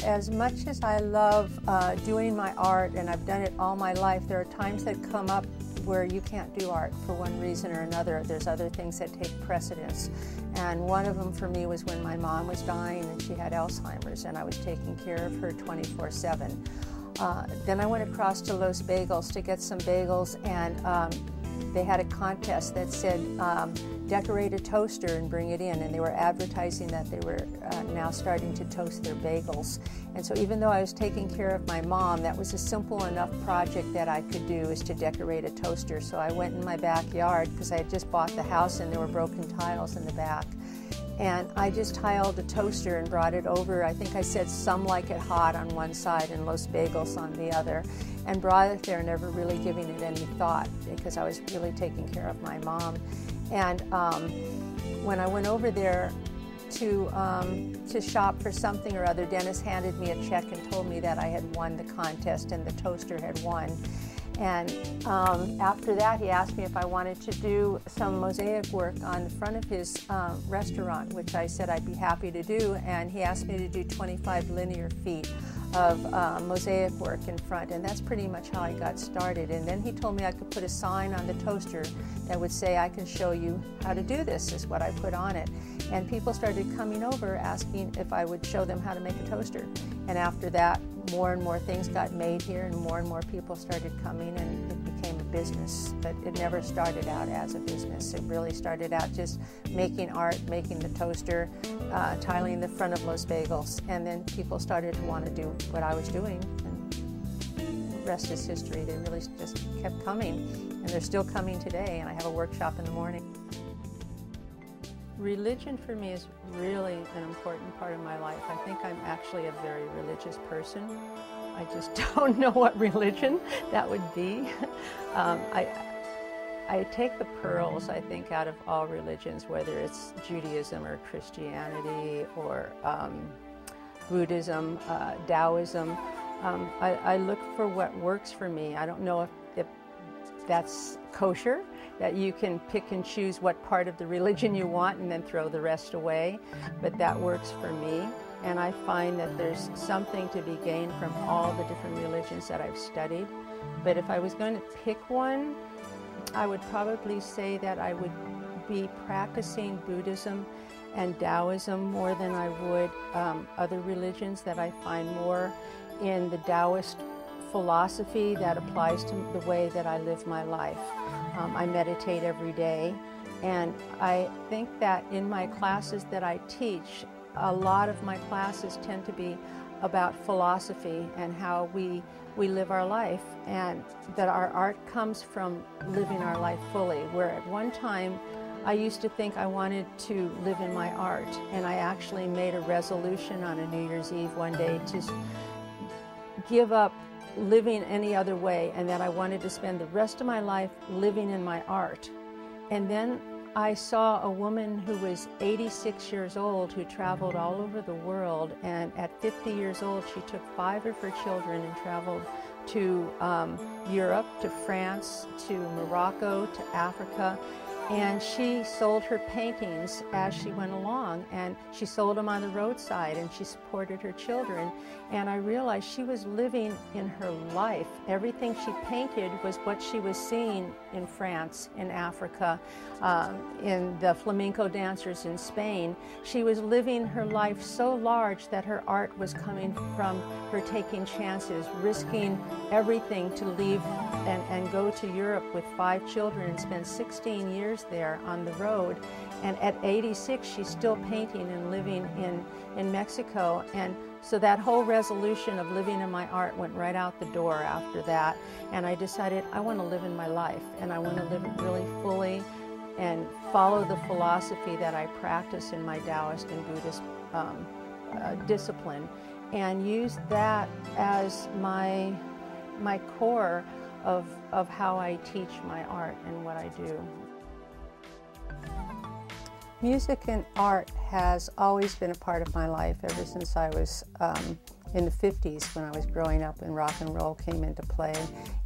As much as I love doing my art, and I've done it all my life, there are times that come up where you can't do art for one reason or another. There's other things that take precedence. And one of them for me was when my mom was dying and she had Alzheimer's, and I was taking care of her 24/7. Then I went across to Los Bagels to get some bagels, and they had a contest that said decorate a toaster and bring it in, and they were advertising that they were now starting to toast their bagels. And so even though I was taking care of my mom, that was a simple enough project that I could do, is to decorate a toaster. So I went in my backyard, because I had just bought the house and there were broken tiles in the back. And I just tiled a toaster and brought it over. I think I said "Some like it hot" on one side and Los Bagels on the other, and brought it there, never really giving it any thought, because I was really taking care of my mom. And when I went over there to shop for something or other, Dennis handed me a check and told me that I had won the contest and the toaster had won. And after that, he asked me if I wanted to do some mosaic work on the front of his restaurant, which I said I'd be happy to do. And he asked me to do 25 linear feet of mosaic work in front, and that's pretty much how I got started. And then he told me I could put a sign on the toaster that would say, "I can show you how to do this," is what I put on it. And people started coming over asking if I would show them how to make a toaster. And after that, more and more things got made here, and more people started coming, and it became a business. But it never started out as a business. It really started out just making art, making the toaster, tiling the front of Los Bagels, and then people started to want to do what I was doing, and the rest is history. They really just kept coming, and they're still coming today, and I have a workshop in the morning. Religion for me is really an important part of my life. I think I'm actually a very religious person. I just don't know what religion that would be. I take the pearls, I think, out of all religions, whether it's Judaism or Christianity or Buddhism, Taoism. I look for what works for me. I don't know if that's kosher, that you can pick and choose what part of the religion you want and then throw the rest away, but that works for me. And I find that there's something to be gained from all the different religions that I've studied. But if I was going to pick one, I would probably say that I would be practicing Buddhism and Taoism more than I would other religions, that I find more in the Taoist philosophy that applies to the way that I live my life. I meditate every day, and I think that in my classes that I teach, a lot of my classes tend to be about philosophy and how we live our life, and that our art comes from living our life fully. Where at one time I used to think I wanted to live in my art, and I actually made a resolution on a New Year's Eve one day to give up living any other way, and that I wanted to spend the rest of my life living in my art. And then I saw a woman who was 86 years old who traveled all over the world, and at 50 years old she took 5 of her children and traveled to Europe, to France, to Morocco, to Africa, and she sold her paintings as she went along, and she sold them on the roadside, and she supported her children. And I realized she was living in her life. Everything she painted was what she was seeing in France, in Africa, in the flamenco dancers in Spain. She was living her life so large that her art was coming from her taking chances, risking everything to leave and go to Europe with 5 children and spend 16 years there on the road. And at 86, she's still painting and living in Mexico. And so that whole resolution of living in my art went right out the door after that. And I decided I want to live in my life, and I want to live it really fully and follow the philosophy that I practice in my Taoist and Buddhist discipline, and use that as my core of how I teach my art and what I do. Music and art has always been a part of my life ever since I was in the 50s, when I was growing up and rock and roll came into play.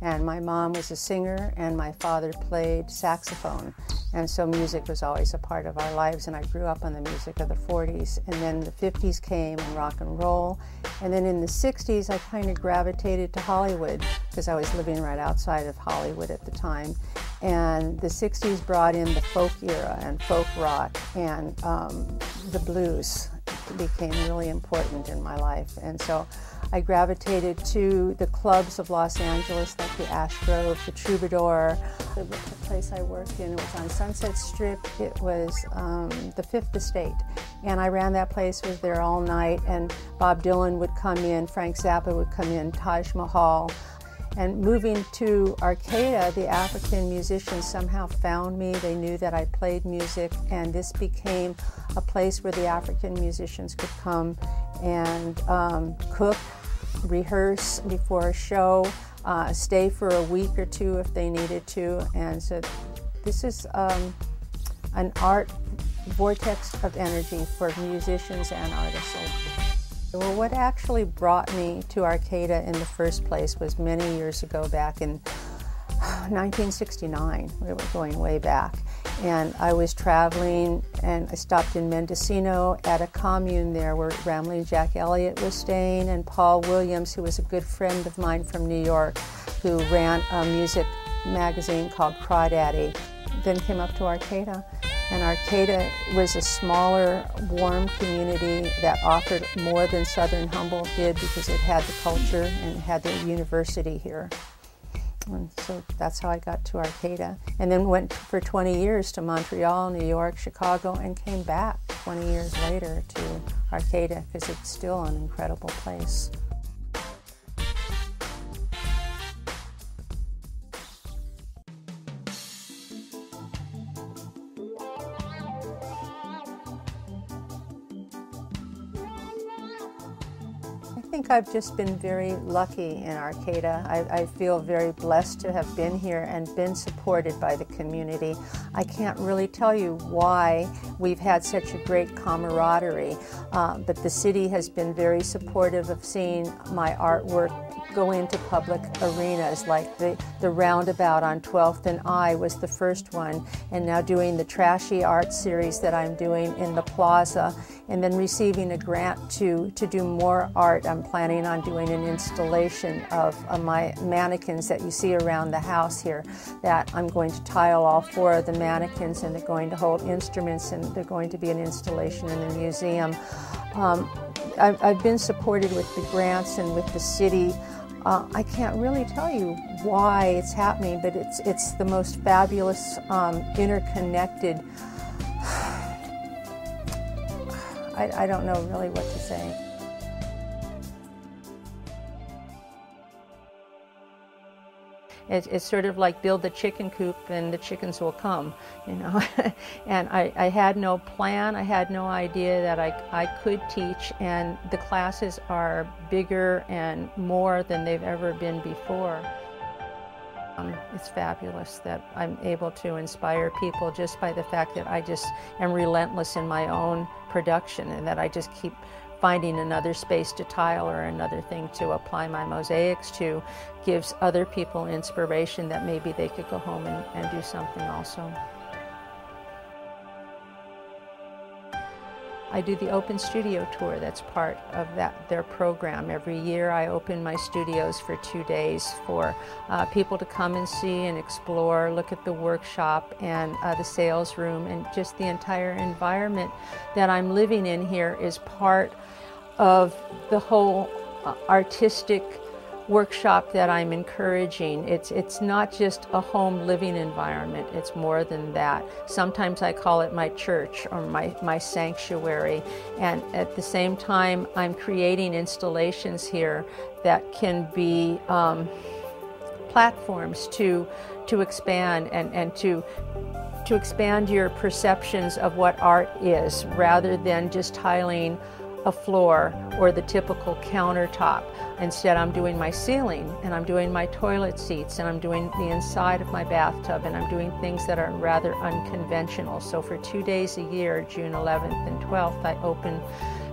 And my mom was a singer and my father played saxophone. And so music was always a part of our lives, and I grew up on the music of the 40s. And then the 50s came and rock and roll. And then in the 60s, I kind of gravitated to Hollywood because I was living right outside of Hollywood at the time. And the 60s brought in the folk era and folk rock, and the blues became really important in my life. And so I gravitated to the clubs of Los Angeles, like the Ash Grove, the Troubadour. The place I worked in, it was on Sunset Strip. It was the Fifth Estate. And I ran that place, was there all night, and Bob Dylan would come in, Frank Zappa would come in, Taj Mahal. And moving to Arcata, the African musicians somehow found me. They knew that I played music, and this became a place where the African musicians could come and cook, rehearse before a show, stay for a week or two if they needed to. And so this is an art vortex of energy for musicians and artists. Well, what actually brought me to Arcata in the first place was many years ago, back in 1969. We were going way back. And I was traveling, and I stopped in Mendocino at a commune there where Ramley Jack Elliott was staying, and Paul Williams, who was a good friend of mine from New York, who ran a music magazine called Crawdaddy, then came up to Arcata. And Arcata was a smaller, warm community that offered more than Southern Humboldt did because it had the culture and had the university here. And so that's how I got to Arcata. And then went for 20 years to Montreal, New York, Chicago, and came back 20 years later to Arcata because it's still an incredible place. I think I've just been very lucky in Arcata. I feel very blessed to have been here and been supported by the community. I can't really tell you why we've had such a great camaraderie, but the city has been very supportive of seeing my artwork go into public arenas, like the roundabout on 12th and I was the first one, and now doing the Trashy Art series that I'm doing in the plaza, and then receiving a grant to do more art. I'm planning on doing an installation of my mannequins that you see around the house here, that I'm going to tile all 4 of the mannequins, and they're going to hold instruments, and they're going to be an installation in the museum. I've been supported with the grants and with the city. I can't really tell you why it's happening, but it's the most fabulous, interconnected. I don't know really what to say. It's sort of like build the chicken coop and the chickens will come, you know. And I had no plan, I had no idea that I could teach, and the classes are bigger and more than they've ever been before. It's fabulous that I'm able to inspire people just by the fact that I just am relentless in my own production, and that I just keep finding another space to tile or another thing to apply my mosaics to gives other people inspiration that maybe they could go home and do something also. I do the open studio tour. That's part of their program. Every year I open my studios for 2 days for people to come and see and explore, look at the workshop and the sales room, and just the entire environment that I'm living in here is part of the whole artistic workshop that I'm encouraging. It's not just a home living environment, it's more than that. Sometimes I call it my church or my sanctuary, and at the same time I'm creating installations here that can be platforms to expand and to expand your perceptions of what art is, rather than just tiling a floor or the typical countertop. Instead, I'm doing my ceiling, and I'm doing my toilet seats, and I'm doing the inside of my bathtub, and I'm doing things that are rather unconventional. So for 2 days a year, June 11th and 12th, I open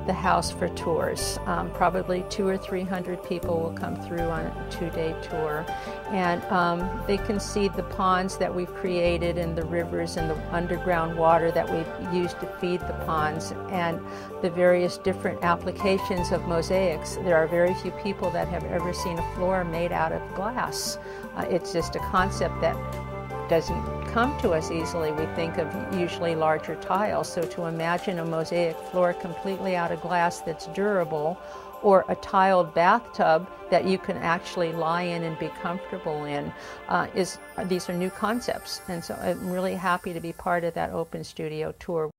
the house for tours. Probably 200 or 300 people will come through on a 2-day tour, and they can see the ponds that we've created and the rivers and the underground water that we've used to feed the ponds, and the various different applications of mosaics. There are very few people that have ever seen a floor made out of glass. It's just a concept that doesn't come to us easily. We think of usually larger tiles, so to imagine a mosaic floor completely out of glass that's durable, or a tiled bathtub that you can actually lie in and be comfortable in, these are new concepts. And so I'm really happy to be part of that open studio tour.